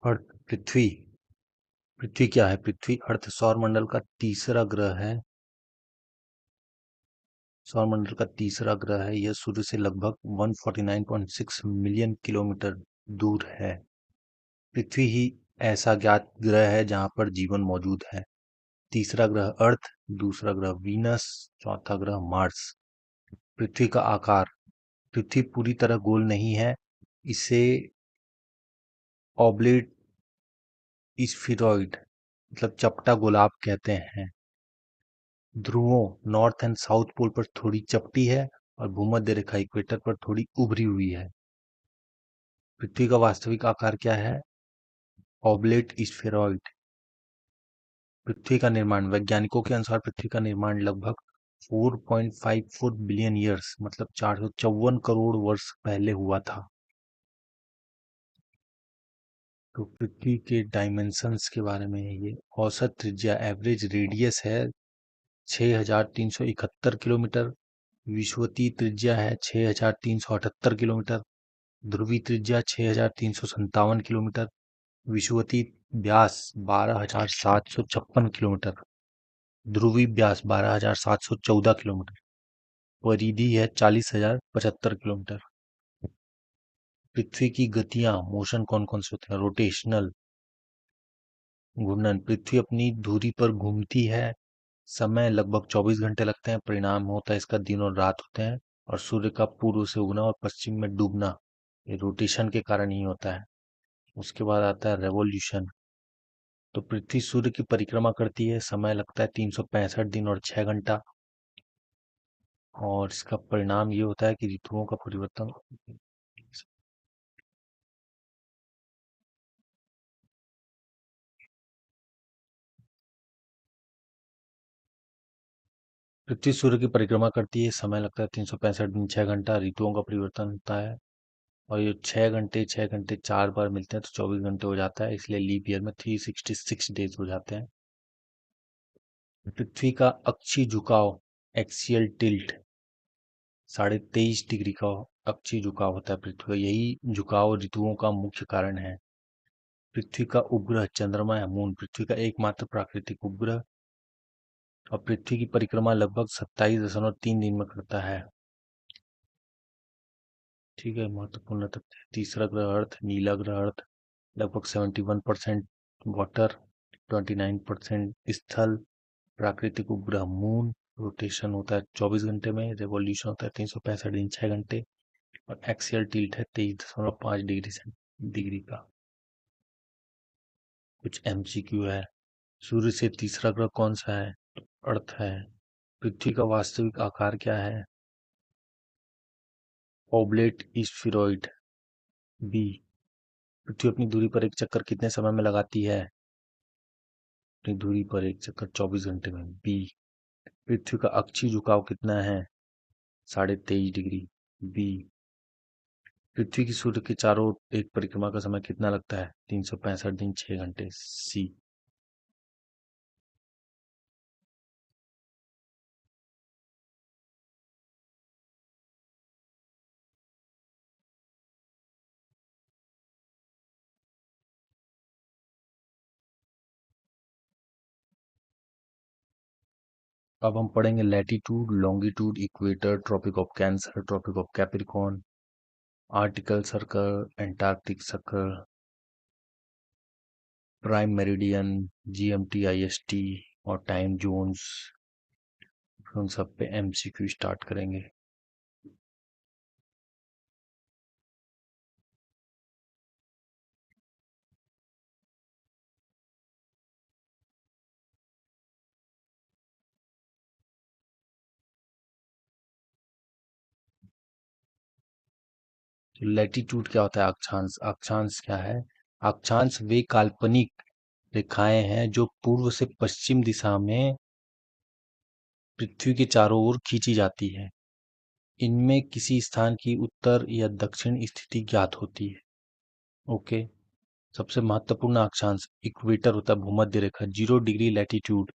अर्थ पृथ्वी। पृथ्वी क्या है? पृथ्वी अर्थ सौरमंडल का तीसरा ग्रह है। सौरमंडल का तीसरा ग्रह है। यह सूर्य से लगभग 149.6 मिलियन किलोमीटर दूर है। पृथ्वी ही ऐसा ज्ञात ग्रह है जहां पर जीवन मौजूद है। तीसरा ग्रह अर्थ, दूसरा ग्रह वीनस, चौथा ग्रह मार्स। पृथ्वी का आकार। पृथ्वी पूरी तरह गोल नहीं है। इसे ऑब्लेट स्फीरॉइड मतलब चपटा गोलाब कहते हैं। ध्रुवों नॉर्थ एंड साउथ पोल पर थोड़ी चपटी है और भूमध्य रेखा इक्वेटर पर थोड़ी उभरी हुई है। पृथ्वी का वास्तविक आकार क्या है? Oblate spheroid. पृथ्वी का निर्माण। वैज्ञानिकों के अनुसार पृथ्वी का निर्माण लगभग 4.54 बिलियन ईयर्स मतलब 454 करोड़ वर्ष पहले हुआ था। तो पृथ्वी के डायमेंशंस के बारे में ये औसत त्रिज्या एवरेज रेडियस है 6371 किलोमीटर। विषुवतीय त्रिज्या है 6378 किलोमीटर। ध्रुवीय त्रिज्या 6357 किलोमीटर। विषुवतीय व्यास 12756 किलोमीटर। ध्रुवीय व्यास 12714 किलोमीटर। परिधि है 40075 किलोमीटर। पृथ्वी की गतियां मोशन कौन कौन से होते हैं? रोटेशनल घूर्णन। पृथ्वी अपनी धुरी पर घूमती है। समय लगभग 24 घंटे लगते हैं। परिणाम होता है इसका दिन और रात होते हैं। और सूर्य का पूर्व से उगना और पश्चिम में डूबना ये रोटेशन के कारण ही होता है। उसके बाद आता है रेवोल्यूशन। तो पृथ्वी सूर्य की परिक्रमा करती है। समय लगता है 365 दिन और 6 घंटा। और इसका परिणाम ये होता है कि ऋतुओं का परिवर्तन। पृथ्वी सूर्य की परिक्रमा करती है। समय लगता है 365 दिन 6 घंटा। ऋतुओं का परिवर्तन होता है। और ये 6 घंटे 6 घंटे 4 बार मिलते हैं तो 24 घंटे हो जाता है। इसलिए लीप ईयर में 366 डेज हो जाते हैं। पृथ्वी का अक्षीय झुकाव एक्सियल टिल्ट 23.5 डिग्री का अक्षीय झुकाव होता है पृथ्वी का। यही झुकाव ऋतुओं का मुख्य कारण है। पृथ्वी का उपग्रह चंद्रमा या मून पृथ्वी का एकमात्र प्राकृतिक उपग्रह। और पृथ्वी की परिक्रमा लगभग 27.3 दिन में करता है। ठीक है, महत्वपूर्ण तथ्य। तीसरा ग्रह अर्थ, नीला ग्रह अर्थ लगभग 71% वाटर, 29% स्थल। प्राकृतिक उपग्रह मून रोटेशन होता है 24 घंटे में। रेवोल्यूशन होता है 365 दिन 6 घंटे। और एक्सियल टिल्ट है 23.5 डिग्री का। कुछ एमसीक्यू है। सूर्य से तीसरा ग्रह कौन सा है? तो अर्थ है। पृथ्वी का वास्तविक आकार क्या है? ओबलेट स्फीरॉइड। बी। पृथ्वी अपनी दूरी पर एक चक्कर कितने समय में लगाती है? अपनी दूरी पर एक चक्कर 24 घंटे में। बी। पृथ्वी का अक्षीय झुकाव कितना है? 23.5 डिग्री। बी। पृथ्वी की सूर्य के चारों ओर एक परिक्रमा का समय कितना लगता है? 365 दिन 6 घंटे। सी। अब हम पढ़ेंगे latitude, longitude, equator, tropic of Cancer, tropic of Capricorn, Arctic circle, Antarctic circle, prime meridian, GMT, IST और टाइम जोन्स। उन सब पे एमसीक्यू स्टार्ट करेंगे। तो लैटिट्यूड क्या होता है? अक्षांश। अक्षांश क्या है? अक्षांश वे काल्पनिक रेखाएं हैं जो पूर्व से पश्चिम दिशा में पृथ्वी के चारों ओर खींची जाती है। इनमें किसी स्थान की उत्तर या दक्षिण स्थिति ज्ञात होती है। ओके। सबसे महत्वपूर्ण अक्षांश इक्वेटर होता है, भूमध्य रेखा 0 डिग्री लैटिट्यूड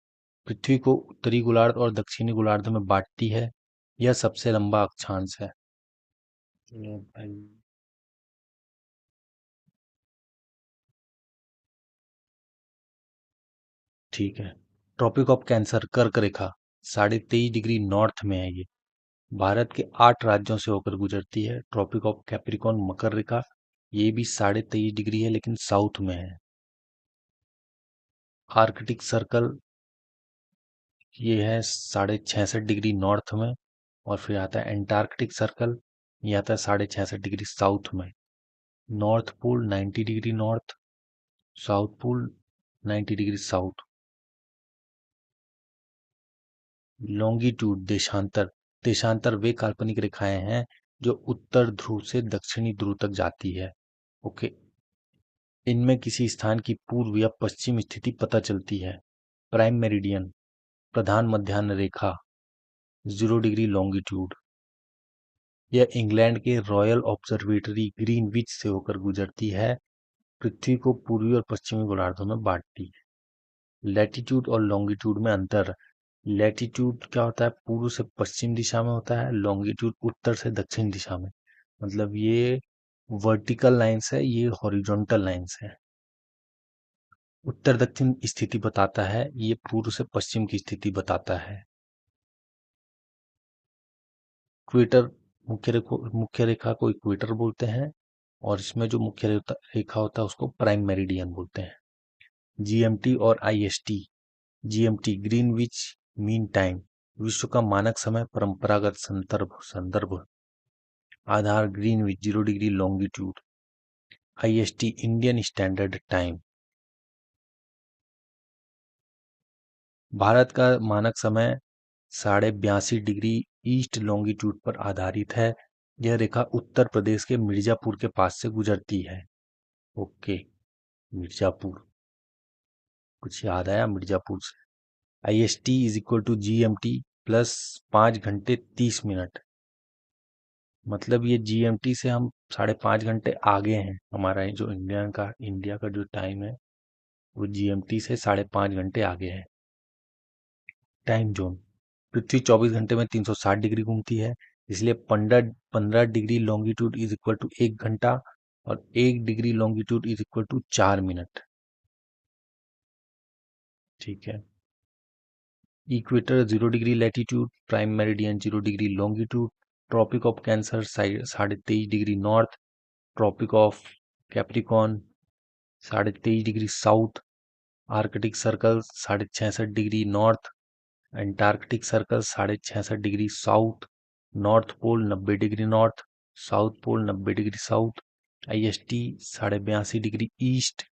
पृथ्वी को उत्तरी गोलार्ध और दक्षिणी गोलार्ध में बांटती है। यह सबसे लंबा अक्षांश है। चलो भाई। ठीक है। ट्रॉपिक ऑफ कैंसर कर्क रेखा 23.5 डिग्री नॉर्थ में है ये। भारत के 8 राज्यों से होकर गुजरती है। ट्रॉपिक ऑफ कैप्रिकॉर्न मकर रेखा, ये भी 23.5 डिग्री है लेकिन साउथ में है। आर्कटिक सर्कल ये है 66.5 डिग्री नॉर्थ में। और फिर आता है एंटार्कटिक सर्कल, ये आता है 66.5 डिग्री साउथ में। North pole 90 degree north, south pole 90 degree south. Longitude देशांतर, देशांतर वे काल्पनिक रेखाएं हैं जो उत्तर ध्रुव से दक्षिणी ध्रुव तक जाती है। ओके, इनमें किसी स्थान की पूर्व या पश्चिम स्थिति पता चलती है। प्राइम मेरिडियन, प्रधान मध्याह्न रेखा 0 डिग्री लॉन्गिट्यूड। यह इंग्लैंड के रॉयल ऑब्जर्वेटरी ग्रीनविच से होकर गुजरती है। पृथ्वी को पूर्वी और पश्चिमी गोलार्धों में बांटती है। लैटिट्यूड और लॉन्गिट्यूड में अंतर। लैटिट्यूड क्या होता है, पूर्व से पश्चिम दिशा में होता है। लॉन्गिट्यूड उत्तर से दक्षिण दिशा में। मतलब ये वर्टिकल लाइंस है, ये हॉरिजॉन्टल लाइंस है। उत्तर दक्षिण स्थिति बताता है, ये पूर्व से पश्चिम की स्थिति बताता है। इक्वेटर, मुख्य रेखा को इक्वेटर बोलते हैं। और इसमें जो मुख्य रेखा होता है उसको प्राइम मेरिडियन बोलते हैं। जीएमटी और IST. GMT Greenwich mean time, विश्व का मानक समय, परंपरागत संदर्भ संदर्भ आधार Greenwich 0 degree longitude. IST Indian standard time. Bharat का मानक समय 82.5 डिग्री ईस्ट लॉन्गिट्यूड पर आधारित है। यह रेखा उत्तर प्रदेश के मिर्जापुर के पास से गुजरती है। ओके, मिर्जापुर, कुछ याद आया मिर्जापुर से। IST is equal to GMT plus 5 घंटे 30 मिनट। मतलब ये जीएमटी से हम 5.5 घंटे आगे हैं। हमारा ये जो इंडिया का जो टाइम है वो जीएमटी से 5.5 घंटे आगे है। टाइम जोन, पृथ्वी 24 घंटे में 360 डिग्री घूमती है। इसलिए 15 degree longitude is equal to 1 घंटा और 1 degree longitude is equal to 4 minute. ठीक है। Equator 0 degree latitude, prime meridian 0 degree longitude. Tropic of Cancer 23.5 degree north. Tropic of Capricorn 23.5 degree south. Arctic circle 66.5 degree north. Antarctic circle 66.5 degree south. North pole 90 degree north, south pole 90 degree south. IST 82.5 degree east,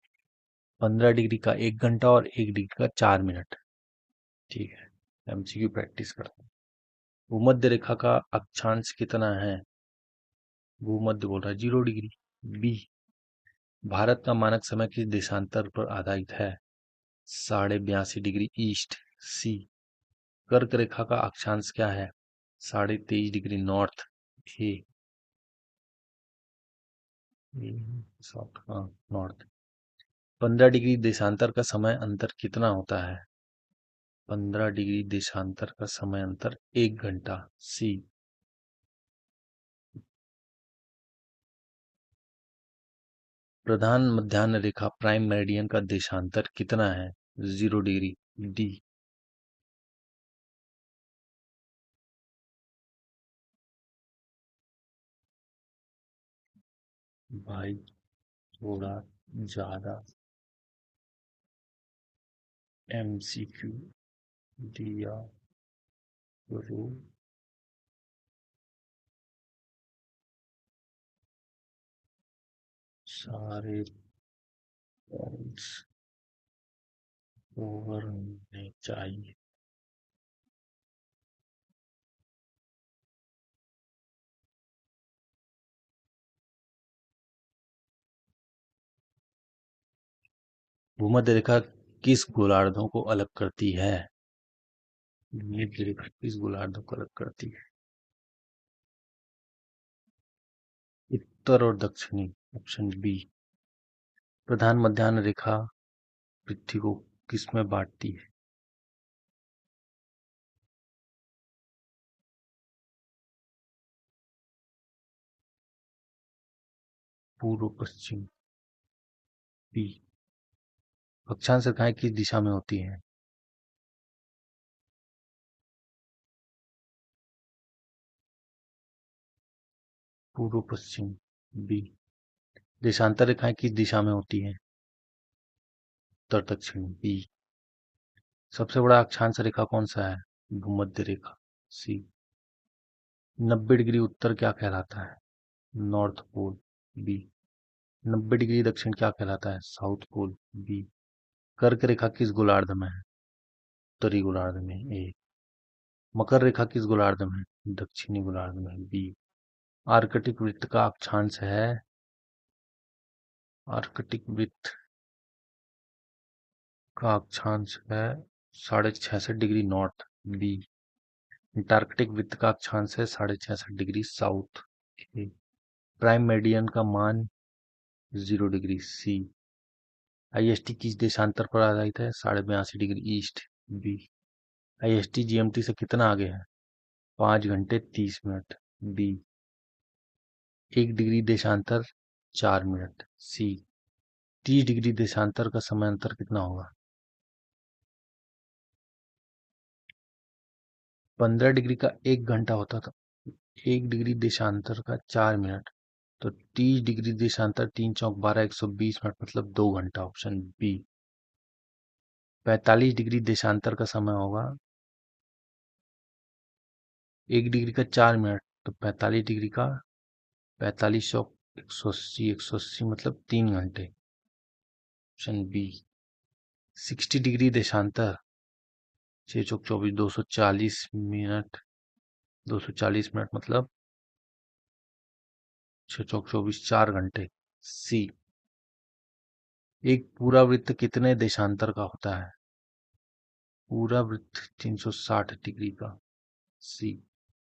15 degree का 1 घंटा और 1 degree का 4 minute. ठीक है, MCQ practice करते हैं। भूमध्य रेखा का अक्षांश कितना है? भूमध्य बोल रहा है 0 डिग्री। बी, भारत का मानक समय किस देशांतर पर आधारित है? 82.5 डिग्री ईस्ट। सी, कर्क रेखा का अक्षांश क्या है? 23.5 डिग्री नॉर्थ। ए, साउथ, हाँ नॉर्थ। 15 डिग्री देशांतर का समय अंतर कितना होता है? 15 डिग्री देशांतर का समय अंतर 1 घंटा। सी, प्रधान मध्याह्न रेखा प्राइम मेरिडियन का देशांतर कितना है? 0 डिग्री। डी, भाई थोड़ा ज्यादा एमसीक्यू दिया करो। सारे पॉइंट्स ओवर होने चाहिए। भूमध्य रेखा किस गोलार्धों को अलग करती है? भूमध्य रेखा किस गोलार्धों को अलग करती है? उत्तर और दक्षिणी, ऑप्शन बी। प्रधान मध्याह्न रेखा पृथ्वी को किस में बांटती है? पूर्व पश्चिम। बी, अक्षांश रेखाएं किस दिशा में होती हैं? पूर्व पश्चिम। बी। देशांतर रेखाएं किस दिशा में होती हैं? उत्तर दक्षिण। बी। सबसे बड़ा अक्षांश रेखा कौन सा है? भूमध्य रेखा। सी। 90 डिग्री उत्तर क्या कहलाता है? North pole. बी। 90 डिग्री दक्षिण क्या कहलाता है? South pole. बी। कर्क रेखा किस गोलार्ध में है? उत्तरी गोलार्ध में। ए। मकर रेखा किस गोलार्ध में है? दक्षिणी गोलार्ध में। बी। आर्कटिक वृत्त का अक्षांश है? आर्कटिक वृत्त का अक्षांश है 66.5 डिग्री नॉर्थ। बी। अंटार्कटिक वृत्त का अक्षांश है 66.5 डिग्री साउथ। ए। प्राइम मेरिडियन का मान 0 डिग्री। सी। आईएसटी किस देशांतर पर आधारित है? 82.5 degree east. B. IST GMT से कितना आगे है? 5 घंटे 30 मिनट। बी। 1 डिग्री देशांतर 4 मिनट। सी। 30 डिग्री देशांतर का समय अंतर कितना होगा? 15 डिग्री का 1 घंटा होता था। 1 डिग्री देशांतर का 4 मिनट, तो 30 डिग्री देशांतर 3 चौक 12 120 मिनट मतलब 2 घंटा। Option B. 45 डिग्री देशांतर का समय होगा 1 डिग्री का 4 मिनट, तो 45 डिग्री का 45 चौक 180 मतलब 3 घंटे। Option B. 60 डिग्री देशांतर 6 चौक 24 240 मिनट, 240 मिनट मतलब 6 चौक 24 4 घंटे। सी। एक पूरा वृत्त कितने देशांतर का होता है? पूरा वृत्त 360 डिग्री का। सी।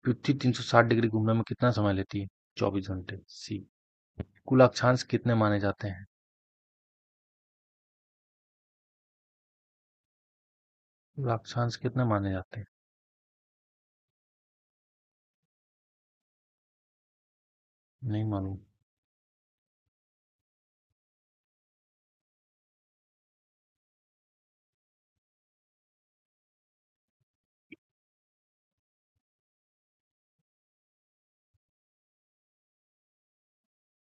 पृथ्वी 360 डिग्री घूमने में कितना समय लेती है? 24 घंटे। सी। कुल अक्षांश कितने माने जाते हैं? कुल अक्षांश कितने माने जाते हैं? नहीं मालूम।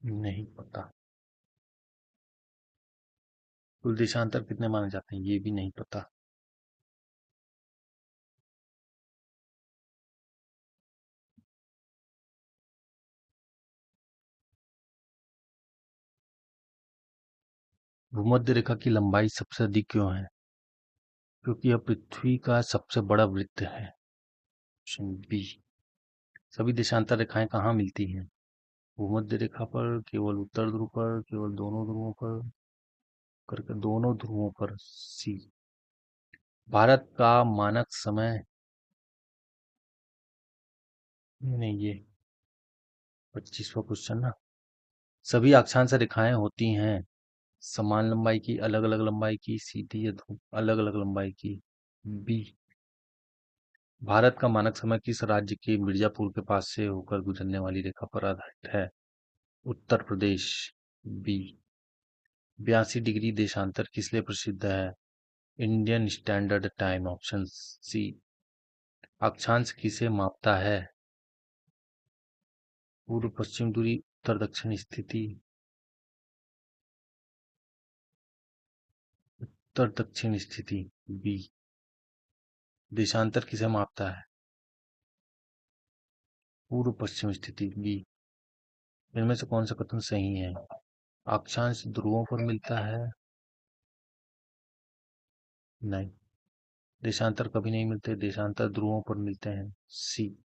नहीं पता। कुल देशांतर कितने माने जाते हैं? ये भी नहीं पता। भूमध्य रेखा की लंबाई सबसे अधिक क्यों है? क्योंकि यह पृथ्वी का सबसे बड़ा वृत्त है। Option B. सभी देशांतर रेखाएं कहाँ मिलती हैं? भूमध्य रेखा पर, केवल उत्तर ध्रुव पर, केवल दोनों ध्रुवों पर, करके दोनों ध्रुवों पर। सी। भारत का मानक समय, नहीं ये 25वां क्वेश्चन ना। सभी अक्षांश रेखाएं होती हैं समान लंबाई की, अलग अलग लंबाई की, सीधी या अलग अलग लंबाई की। बी। भारत का मानक समय किस राज्य के मिर्जापुर के पास से होकर गुजरने वाली रेखा पर आधारित है? उत्तर प्रदेश। बी। 82 डिग्री देशांतर किस लिए प्रसिद्ध है? Indian standard time. Option C. अक्षांश किसे मापता है? पूर्व पश्चिम दूरी, उत्तर दक्षिण स्थिति। उत्तर दक्षिण स्थिति। बी। देशांतर किसे मापता है? पूर्व पश्चिम स्थिति। बी। इनमें से कौन सा कथन सही है? अक्षांश ध्रुवों पर मिलता है? नहीं। देशांतर कभी नहीं मिलते, देशांतर ध्रुवों पर मिलते हैं। सी।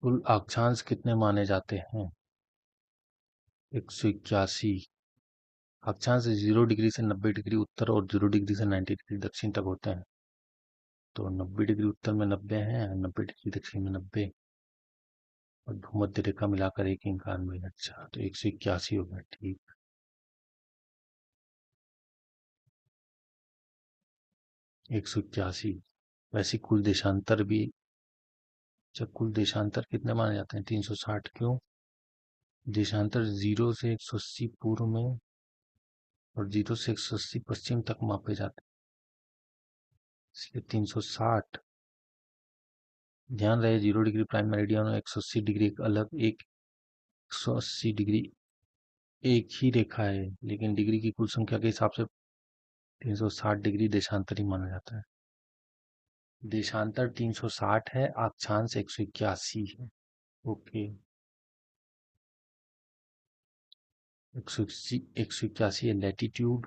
कुल अक्षांश कितने माने जाते हैं? 181। अक्षांश 0 डिग्री से 90 डिग्री उत्तर और 0 डिग्री से 90 डिग्री दक्षिण तक होते हैं। तो 90 डिग्री उत्तर में 90 है, 90 डिग्री दक्षिण में 90, और भूमध्य रेखा मिलाकर 191। अच्छा, तो 181 हो गया। ठीक। 181। वैसे कुल देशांतर भी, जब कुल देशांतर कितने माने जाते हैं? 360। क्यों? देशांतर 0 से 180 पूर्व में और 0 से 180 पश्चिम तक मापे जाते हैं, इसलिए 360। ध्यान रहे 0 डिग्री प्राइम मेरिडियन और 180 डिग्री एक अलग, 180 डिग्री एक ही रेखा है, लेकिन डिग्री की कुल संख्या के हिसाब से 360 डिग्री देशांतर ही माना जाता है। देशांतर 360 है, अक्षांश 181 है। ओके। 181 है लैटिट्यूड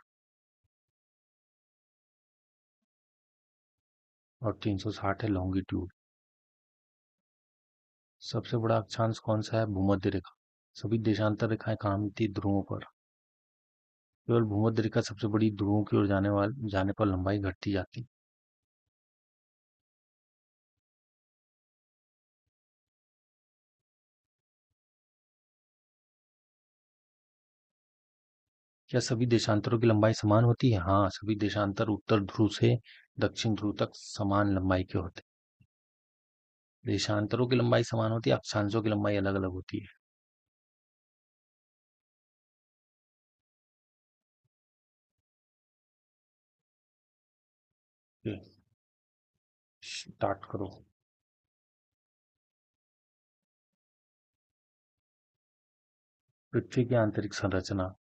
और 360 है लॉन्गिट्यूड। सबसे बड़ा अक्षांश कौन सा है? भूमध्य रेखा। सभी देशांतर रेखाएं कहाँ मिलती है? ध्रुवों पर। केवल भूमध्य रेखा सबसे बड़ी, ध्रुवों की ओर जाने पर लंबाई घटती जाती। क्या सभी देशांतरों की लंबाई समान होती है? हाँ, सभी देशांतर उत्तर ध्रुव से दक्षिण ध्रुव तक समान लंबाई के होते हैं। देशांतरों की लंबाई समान होती है, अक्षांशों की लंबाई अलग अलग होती है। स्टार्ट करो। पृथ्वी की आंतरिक संरचना,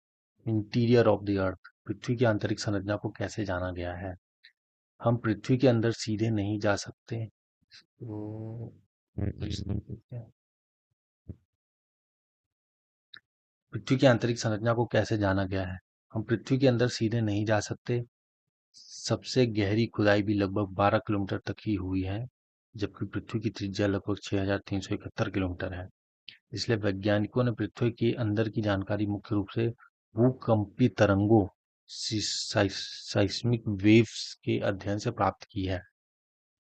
इंटीरियर ऑफ द अर्थ। पृथ्वी की आंतरिक संरचना को कैसे जाना गया है? हम पृथ्वी के अंदर सीधे नहीं जा सकते, तो पृथ्वी की आंतरिक संरचना को कैसे जाना गया है? हम पृथ्वी के अंदर सीधे नहीं जा सकते। सबसे गहरी खुदाई भी लगभग 12 किलोमीटर तक ही हुई है, जबकि पृथ्वी की त्रिज्या लगभग 6,371 किलोमीटर है। इसलिए वैज्ञानिकों ने पृथ्वी के अंदर की जानकारी मुख्य रूप से भूकंपीय तरंगों, साइस्मिक वेव्स के अध्ययन से प्राप्त की है।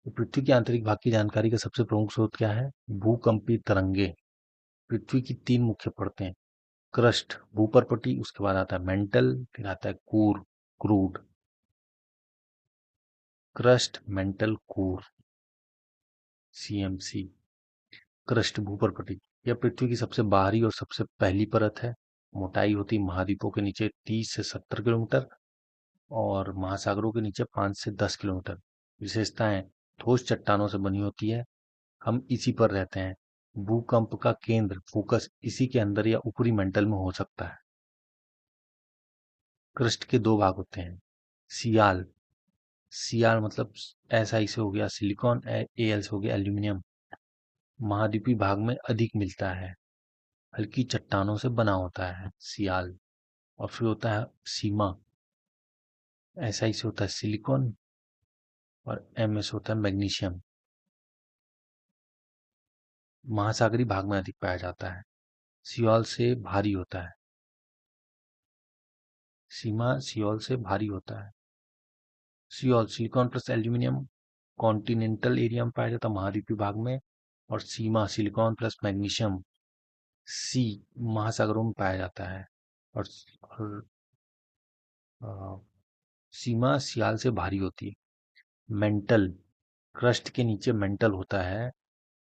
तो पृथ्वी के आंतरिक भाग की जानकारी का सबसे प्रमुख स्रोत क्या है? भूकंपीय तरंगे। पृथ्वी की 3 मुख्य परतें, क्रस्ट भूपर्पटी, उसके बाद आता है मेंटल, फिर आता है core crude. Crust, mantle, core, CMC. Crust भूपर्पटी यह पृथ्वी की सबसे बाहरी और सबसे पहली परत है। मोटाई होती महाद्वीपों के नीचे 30 से 70 किलोमीटर और महासागरों के नीचे 5 से 10 किलोमीटर। विशेषताएं, ठोस चट्टानों से बनी होती है, हम इसी पर रहते हैं। भूकंप का केंद्र, फोकस, इसी के अंदर या ऊपरी मेंटल में हो सकता है। क्रस्ट के 2 भाग होते हैं। सियाल, सियाल मतलब SI से हो गया सिलिकॉन, AL से हो गया एल्यूमिनियम। महाद्वीपीय भाग में अधिक मिलता है, हल्की चट्टानों से बना होता है सियाल। और फिर होता है सीमा, SI से होता है सिलिकॉन और MS होता है मैग्नीशियम। महासागरीय भाग में अधिक पाया जाता है, सियाल से भारी होता है। सीमा सियोल से भारी होता है। Seoul silicon plus aluminium continental area में पाया जाता है, महाद्वीपीय भाग में। और सीमा सिलिकॉन प्लस मैग्नीशियम सी महासागरों में पाया जाता है। और, और सीमा सियाल से भारी होती है। मेंटल, क्रस्ट के नीचे मेंटल होता है,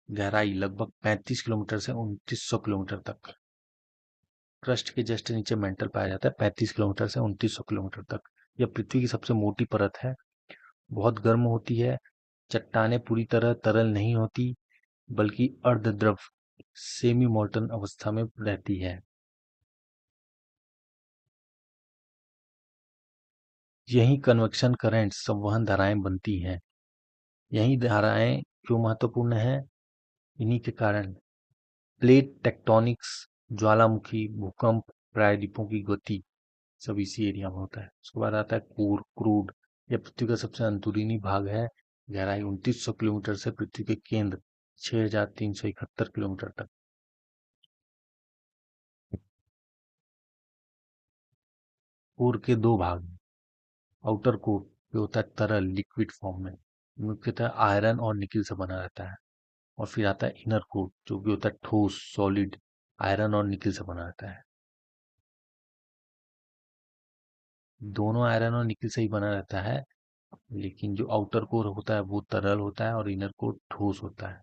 गहराई लगभग 35 किलोमीटर से 2900 किलोमीटर तक। क्रस्ट के जस्ट नीचे मेंटल पाया जाता है, 35 किलोमीटर से 2900 किलोमीटर तक। यह पृथ्वी की सबसे मोटी परत है, बहुत गर्म होती है। चट्टानें पूरी तरह तरल नहीं होती, बल्कि अर्धद्रव सेमी मोल्टन अवस्था में रहती है। यही कन्वेक्शन करंट, संवहन धाराएं बनती हैं। यही धाराएं क्यों महत्वपूर्ण है? इन्हीं के कारण प्लेट टेक्टोनिक्स, ज्वालामुखी, भूकंप, प्रायद्वीपों की गति सब इसी एरिया में होता है। उसके बाद आता है कोर क्रूड, यह पृथ्वी का सबसे अंदरूनी भाग है। गहराई 2900 किलोमीटर से पृथ्वी के केंद्र 6,371 किलोमीटर तक। कोर के दो भाग हैं। आउटर कोर जो होता है तरल लिक्विड फॉर्म में, मुख्यतः आयरन और निकिल से बना रहता है। और फिर आता है इनर कोर जो कि होता है ठोस सॉलिड, आयरन और निकिल से बना रहता है। दोनों आयरन और निकिल से ही बना रहता है, लेकिन जो आउटर कोर होता है वो तरल होता है और इनर कोर ठोस होता है।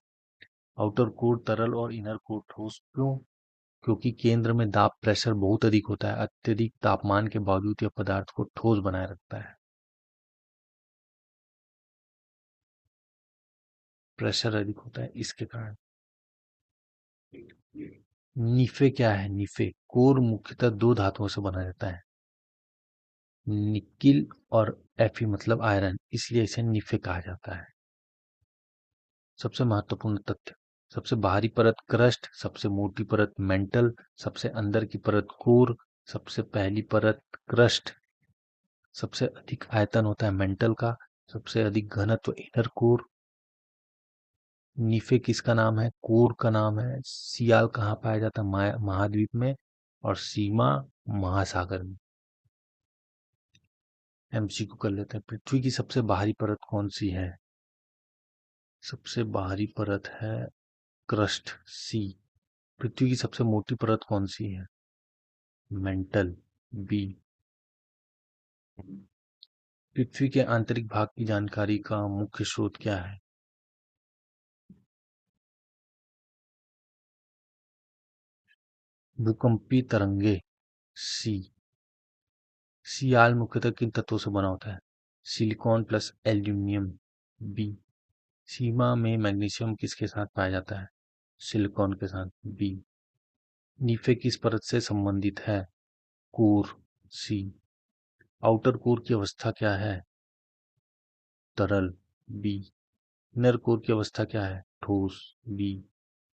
आउटर कोर तरल और इनर कोर ठोस क्यों? क्योंकि केंद्र में दाब प्रेशर बहुत अधिक होता है। अत्यधिक तापमान के बावजूद यह पदार्थ को ठोस बनाए रखता है। प्रेशर अधिक होता है इसके कारण। निफे क्या है? निफे कोर मुख्यतः दो धातुओं से बना रहता है, निकिल और Fe मतलब आयरन, इसलिए इसे निफे कहा जाता है। सबसे महत्वपूर्ण तथ्य: सबसे बाहरी परत क्रस्ट, सबसे मोटी परत मेंटल, सबसे अंदर की परत कोर, सबसे पहली परत क्रस्ट, सबसे अधिक आयतन होता है मेंटल का, सबसे अधिक घनत्व इनर कोर। निफे किसका नाम है? कोर का नाम है। सियाल कहाँ पाया जाता है? महाद्वीप में। और सीमा महासागर में। एमसीक्यू कर लेते हैं। पृथ्वी की सबसे बाहरी परत कौन सी है? सबसे बाहरी परत है क्रस्ट सी। पृथ्वी की सबसे मोटी परत कौन सी है? Mental B. पृथ्वी के आंतरिक भाग की जानकारी का मुख्य स्रोत क्या है? भूकंपीय तरंगे सी। सियाल मुख्यतः किन तत्वों से बना होता है? Silicon plus aluminium B. Sima में मैग्नीशियम किसके साथ पाया जाता है? सिलिकॉन के साथ बी। नीफे किस परत से संबंधित है? Core C. आउटर कोर की अवस्था क्या है? तरल बी। इनर कोर की अवस्था क्या है? ठोस बी।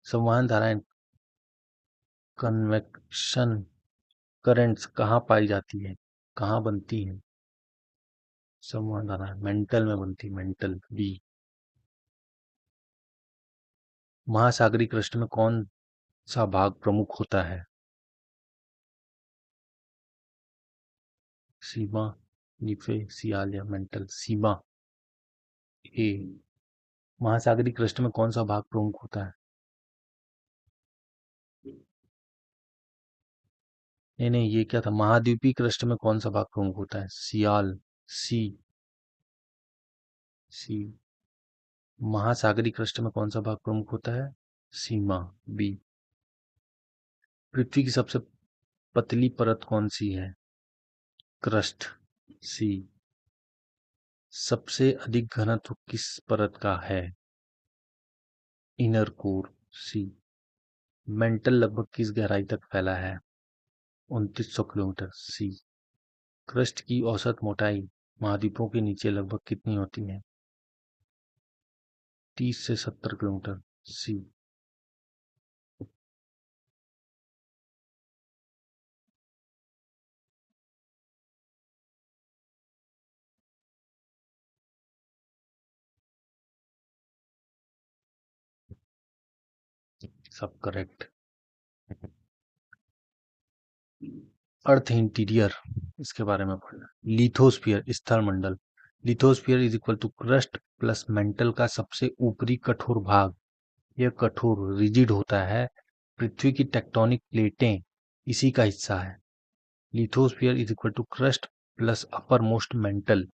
संवहन धाराएं कन्वेक्शन करंट्स कहाँ पाई जाती है? कहाँ बनती है? संवहन धाराएं मेंटल में बनती, मेंटल बी। महासागरीय क्रस्ट में कौन सा भाग प्रमुख होता है? सीमा, नीफे, सियाल या मेंटल? सीमा ए। महासागरीय क्रस्ट में कौन सा भाग प्रमुख होता है? नहीं नहीं, ये क्या था? महाद्वीपीय क्रस्ट में कौन सा भाग प्रमुख होता है? सियाल सी। सी। महासागरीय क्रस्ट में कौन सा भाग प्रमुख होता है? सीमा बी। पृथ्वी की सबसे पतली परत कौन सी है? क्रस्ट सी। सबसे अधिक घनत्व किस परत का है? इनर कोर सी। मेंटल लगभग किस गहराई तक फैला है? 2900 किलोमीटर सी। क्रस्ट की औसत मोटाई महाद्वीपों के नीचे लगभग कितनी होती है? 30 से 70 किलोमीटर सी। सब करेक्ट। अर्थ इंटीरियर, इसके बारे में पढ़ना। लिथोस्फीयर स्थल मंडल। Lithosphere is equal to crust plus mantle का सबसे ऊपरी कठोर भाग। यह कठोर रिजिड होता है। पृथ्वी की टेक्टोनिक प्लेटें इसी का हिस्सा है। Lithosphere is equal to crust plus upper most mantle.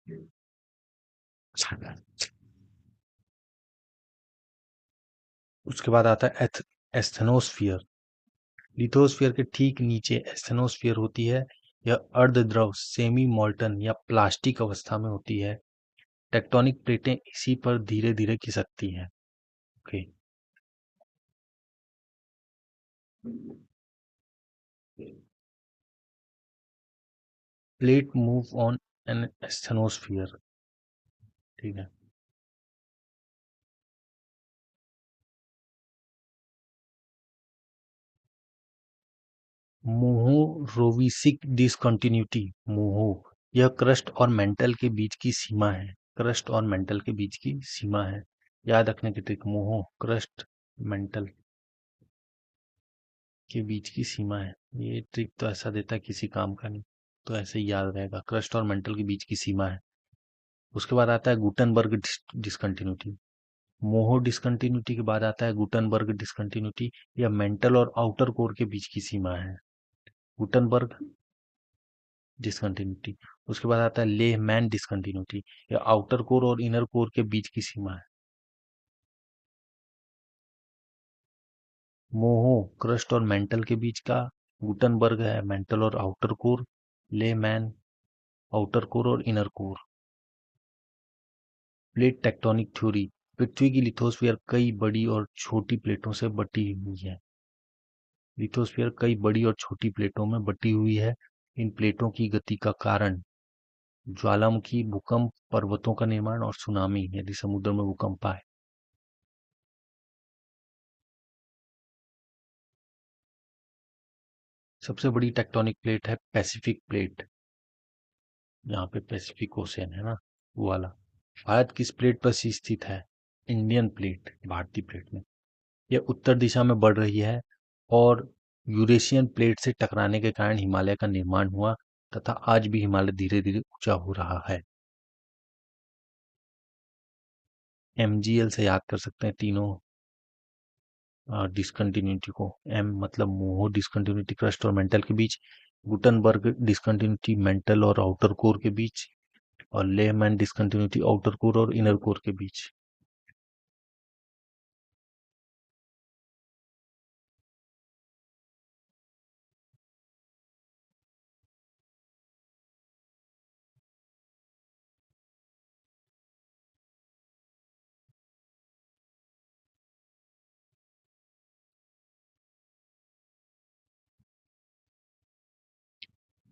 उसके बाद आता है एस्थेनोस्फीयर। लिथोस्फीयर के ठीक नीचे एस्थेनोस्फीयर होती है। यह अर्धद्रव सेमी मोल्टन या प्लास्टिक अवस्था में होती है। टेक्टोनिक प्लेटें इसी पर धीरे धीरे खिसकती हैं। Okay. Plate move on an asthenosphere. ठीक है। मोहोरोविसिक डिसकंटिन्यूटी मोहो, यह क्रस्ट और मेंटल के बीच की सीमा है। क्रस्ट और मेंटल के बीच की सीमा है। याद रखने की ट्रिक: मोहो क्रस्ट मेंटल के बीच की सीमा है। ये ट्रिक तो ऐसा देता है किसी काम का नहीं, तो ऐसे ही याद रहेगा। क्रस्ट और मेंटल के बीच की सीमा है। उसके बाद आता है गुटनबर्ग डिसकंटिन्यूटी। मोहो डिसकंटिन्यूटी के बाद आता है गुटनबर्ग डिसकंटिन्यूटी, या मेंटल और आउटर कोर के बीच की सीमा है, गुटनबर्ग डिसकंटिन्यूटी। उसके बाद आता है लेहमैन डिसकंटिन्यूटी, या आउटर कोर और इनर कोर के बीच की सीमा है। मोहो क्रस्ट और मेंटल के बीच का, गुटनबर्ग है मेंटल और outer core, Lehmann outer core और inner core. Plate tectonic theory. पृथ्वी की लिथोस्फीयर कई बड़ी और छोटी प्लेटों से बटी हुई है। लिथोस्फीयर कई बड़ी और छोटी प्लेटों में बटी हुई है। इन प्लेटों की गति का कारण ज्वालामुखी, भूकंप, पर्वतों का निर्माण और सुनामी यदि समुद्र में भूकंप आए। सबसे बड़ी टेक्टोनिक प्लेट है पैसिफिक प्लेट, यहाँ पे पैसिफिक ओशियन है ना, वो वाला। भारत किस प्लेट पर स्थित है? इंडियन प्लेट, भारतीय प्लेट में। यह उत्तर दिशा में बढ़ रही है और यूरेशियन प्लेट से टकराने के कारण हिमालय का निर्माण हुआ, तथा आज भी हिमालय धीरे धीरे ऊंचा हो रहा है। MgL से याद कर सकते हैं तीनों डिसकंटिन्यूटी को। एम मतलब मोहो डिसकंटिन्यूटी क्रस्ट और मेंटल के बीच, गुटनबर्ग डिसकंटिन्यूटी मेंटल और आउटर कोर के बीच, और लेहमैन डिसकंटिन्यूटी आउटर कोर और इनर कोर के बीच।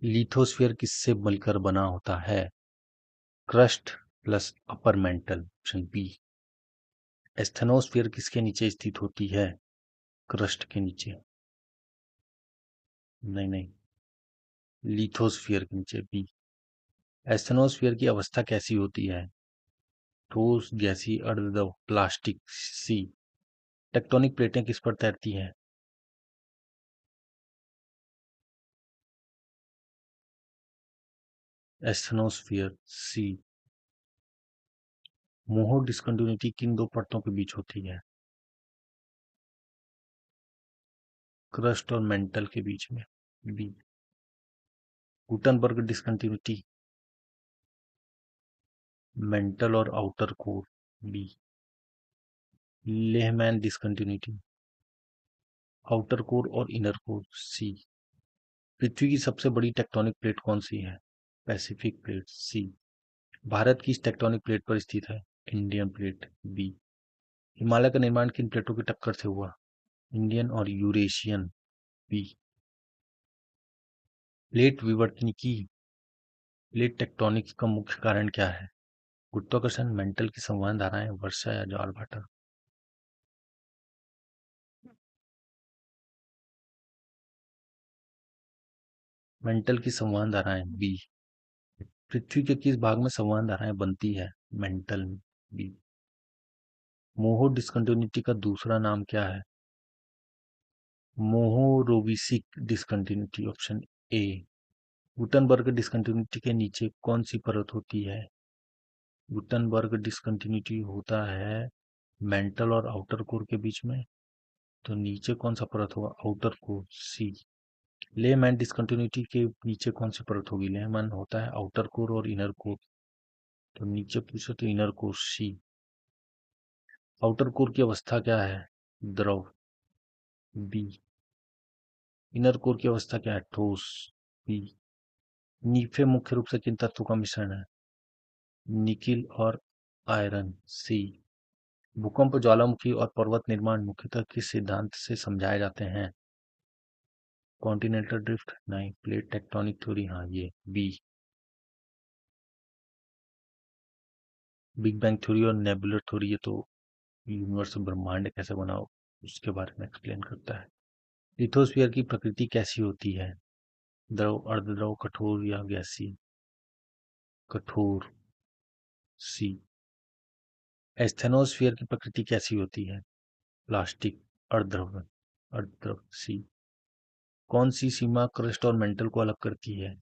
लिथोस्फीयर किससे मिलकर बना होता है? Crust plus upper mantle, option B. Asthenosphere किसके नीचे स्थित होती है? क्रस्ट के नीचे। नहीं नहीं, लिथोस्फीयर के नीचे, बी। एस्थेनोस्फीयर की अवस्था कैसी होती है? ठोस, गैसीय, अर्धद्रव, प्लास्टिक, सी। टेक्टोनिक प्लेटें किस पर तैरती हैं? एस्थेनोस्फीयर, सी। मोहो डिस्कंटिन्यूटी किन दो परतों के बीच होती है? क्रस्ट और मेंटल के बीच में, बी। गुटनबर्ग डिस्कंटिन्यूटी मेंटल और outer core, B. Lehmann discontinuity outer core और इनर कोर, सी। पृथ्वी की सबसे बड़ी टेक्टोनिक प्लेट कौन सी है? पैसिफिक प्लेट, सी। भारत की इस टेक्टोनिक प्लेट पर स्थित है? Indian plate, B. हिमालय का निर्माण किन प्लेटों की टक्कर से हुआ? इंडियन और यूरेशियन, बी। प्लेट विवर्तन की, प्लेट टेक्टोनिक्स का मुख्य कारण क्या है? गुरुत्वाकर्षण, मेंटल की संवहन धाराएं, वर्षा या ज्वार भाटा? मेंटल की संवहन धाराएं, बी। पृथ्वी के किस भाग में संवहन धाराएं बनती है? मेंटल में, बी। मोहो डिस्कंटिन्यूटी का दूसरा नाम क्या है? Mohorovicic discontinuity, option A. Gutenberg discontinuity के नीचे कौन सी परत होती है? गुटनबर्ग डिस्कंटिन्यूटी होता है मेंटल और आउटर कोर के बीच में, तो नीचे कौन सा परत होगा? आउटर कोर, सी। लेमैन डिस्कंटिन्यूटी के नीचे कौन सी परत होगी? लेमैन होता है आउटर कोर और इनर कोर, तो नीचे पूछो तो इनर कोर, सी। आउटर कोर की अवस्था क्या है? द्रव, बी। इनर कोर की अवस्था क्या है? ठोस, बी। नीफे मुख्य रूप से किन तत्वों का मिश्रण है? निकिल और आयरन, सी। भूकंप, ज्वालामुखी और पर्वत निर्माण मुख्यतः किस सिद्धांत से समझाए जाते हैं? कॉन्टिनेंटल ड्रिफ्ट, नहीं। प्लेट टेक्टोनिक थ्योरी, हाँ ये, बी। बिग बैंग थ्योरी और नेबुलर थ्योरी, ये तो यूनिवर्स ब्रह्मांड कैसे बना उसके बारे में एक्सप्लेन करता है। लिथोस्फीयर की प्रकृति कैसी होती है? द्रव, अर्धद्रव, कठोर या गैसीय? कठोर, सी। एस्थेनोस्फीयर की प्रकृति कैसी होती है? प्लास्टिक, अर्धध्रुव, अर्धध्रुव सी। कौन सी सीमा क्रस्ट और मेंटल को अलग करती है?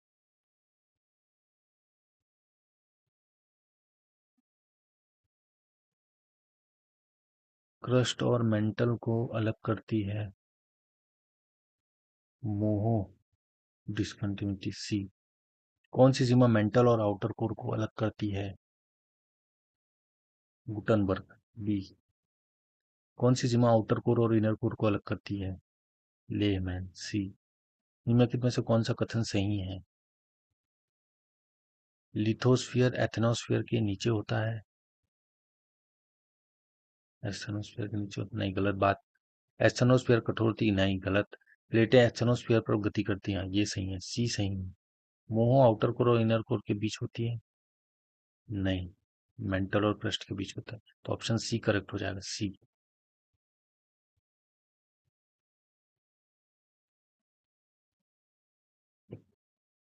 क्रस्ट और मेंटल को अलग करती है मोहो, डिसकंटिन्यूटी सी। कौन सी सीमा मेंटल और आउटर कोर को अलग करती है? Gutenberg, B. कौन सी सीमा आउटर कोर और इनर कोर को अलग करती है? Lehmann, C. निम्नलिखित में से कौन सा कथन सही है? लिथोस्फीयर एथनोस्फीयर के नीचे होता है। एस्थेनोस्फीयर के नीचे होता नहीं, गलत बात। एस्थेनोस्फीयर कठोरती नहीं, गलत। प्लेटें एस्थेनोस्फीयर पर गति करती हैं, ये सही है, सी सही है। मोह आउटर कोर और इनर कोर के बीच होती है? नहीं, मेंटल और क्रस्ट के बीच होता है। तो ऑप्शन सी करेक्ट हो जाएगा, सी।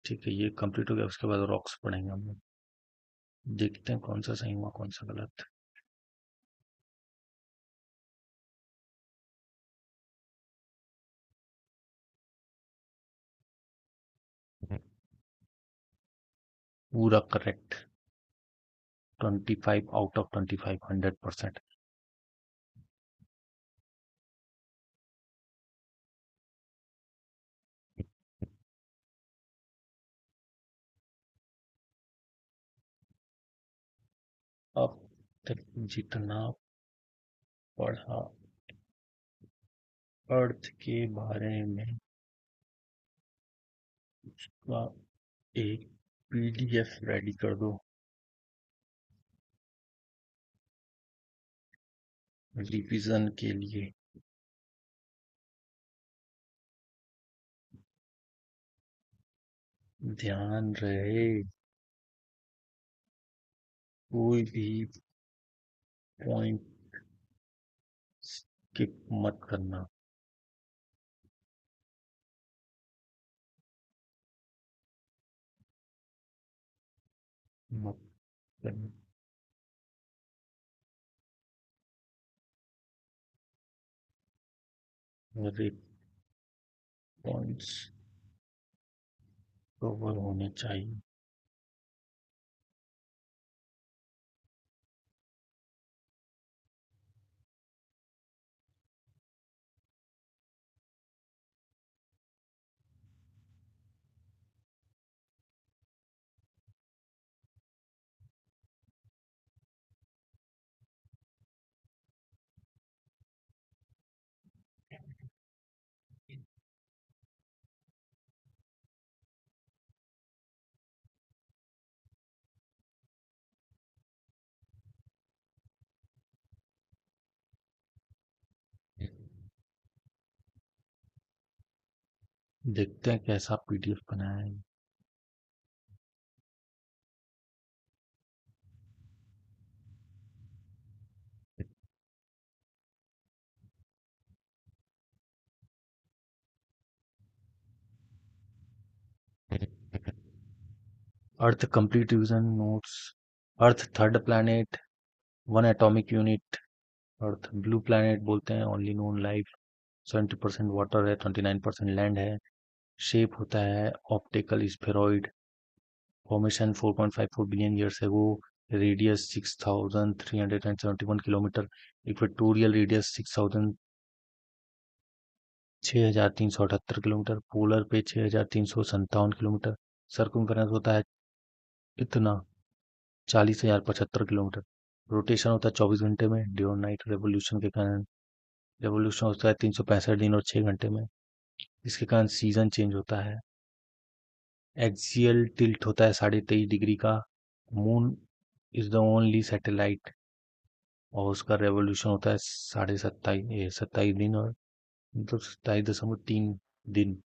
ठीक है, ये कंप्लीट हो गया, उसके बाद रॉक्स पढ़ेंगे हम लोग। देखते हैं कौन सा सही हुआ कौन सा गलत। पूरा करेक्ट, 25 आउट ऑफ 25, 100%। अब तक जितना पढ़ा अर्थ के बारे में, उसका एक पीडीएफ रेडी कर दो रिवीजन के लिए। ध्यान रहे कोई भी पॉइंट स्किप मत करना। मत करना। हर पॉइंट्स कवर होने चाहिए। देखते हैं कैसा पीडीएफ बनाया है। Earth complete revision notes. Earth third planet, one atomic unit. Earth blue planet बोलते हैं, ओनली नोन लाइफ। 70% वाटर है, 29% लैंड है। शेप होता है optical spheroid. Formation 4.54 billion years ago. Radius 6371 kilometre. Equatorial radius 6378 kilometre. Polar पे 6357 kilometre. Circumference होता है इतना, 40,075 किलोमीटर। रोटेशन होता है 24 घंटे में, डे और नाइट रेवोल्यूशन के कारण। रेवोल्यूशन होता है 365 दिन और 6 घंटे में, इसके कारण सीजन चेंज होता है। एक्सियल टिल्ट होता है 23.5 डिग्री का। Moon is the only satellite, और उसका रेवोल्यूशन होता है 27.5 दिन और मतलब 27.3 दिन।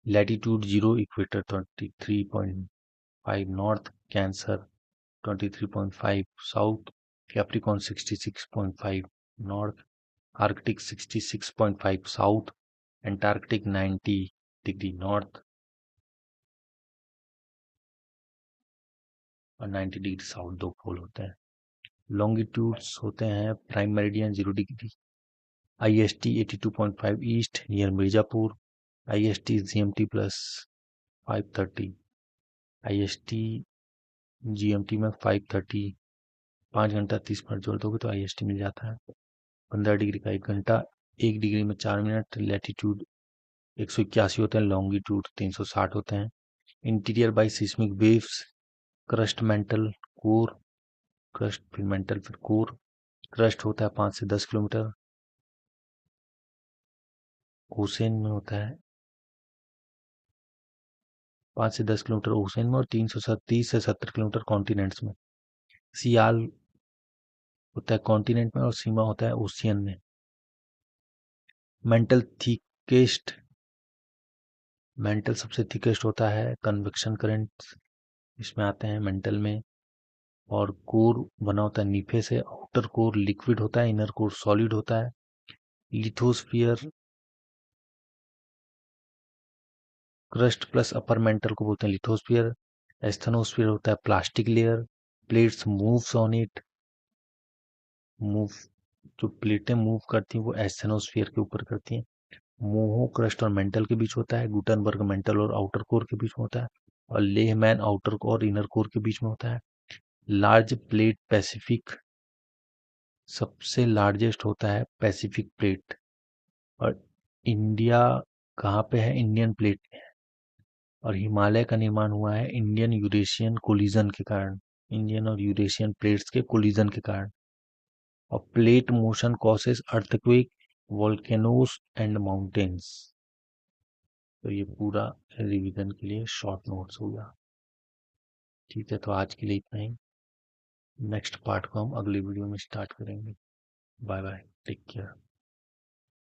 Latitude 0, equator 23.5 north, cancer 23.5 south, Capricorn 66.5 north, Arctic 66.5 south, Antarctic 90 degree north और 90 डिग्री साउथ, दो पोल होते हैं। लॉन्गिट्यूड्स होते हैं prime meridian 0 degree, IST 82.5 east near Mirzapur, IST GMT plus 5:30, IST GMT में 5:30, 5 घंटा 30 मिनट जोड़ दोगे तो IST मिल जाता है। 15 डिग्री का 1 घंटा, 1 डिग्री में 4 मिनट, लैटिट्यूड 181 होते हैं, लॉन्गिट्यूड 360 होते हैं। Interior by seismic waves, crust mantle core, crust फिर मेंटल फिर कोर। क्रस्ट होता है 5 से 10 किलोमीटर, ओशन में होता है 5 से 10 किलोमीटर ओशन में, और 330 से 70 किलोमीटर कॉन्टिनेंट्स में। सियाल होता है कॉन्टिनेंट में और सीमा होता है ओशियन में। मेंटल थिकेस्ट, मेंटल सबसे थिकेस्ट होता है, कन्वेक्शन करंट इसमें आते हैं मेंटल में। और कोर बना होता है नीफे से, आउटर कोर लिक्विड होता है, इनर कोर सॉलिड होता है। Lithosphere, crust plus upper mental को बोलते हैं लिथोस्फियर। एस्थेनोस्फियर होता है plastic layer, plates moves on it, move, जो प्लेटें मूव करती हैं वो एस्थेनोस्फियर के ऊपर करती हैं। मोहो क्रस्ट और मेंटल के बीच होता है, गुटनबर्ग मेंटल और आउटर कोर के बीच में होता है, और लेहमैन आउटर कोर और इनर कोर के बीच में होता है। लार्ज प्लेट पैसिफिक, सबसे लार्जेस्ट होता है पैसिफिक प्लेट। और इंडिया कहाँ पे है? इंडियन प्लेट में है। और हिमालय का निर्माण हुआ है इंडियन यूरेशियन कोलिजन के कारण, इंडियन और यूरेशियन प्लेट्स के कोलिजन के कारण। और plate motion causes earthquake, volcanoes and mountains. तो ये पूरा रिवीजन के लिए शॉर्ट नोट्स हो गया। ठीक है, तो आज के लिए इतना ही। नेक्स्ट पार्ट को हम अगली वीडियो में स्टार्ट करेंगे। Bye bye, take care.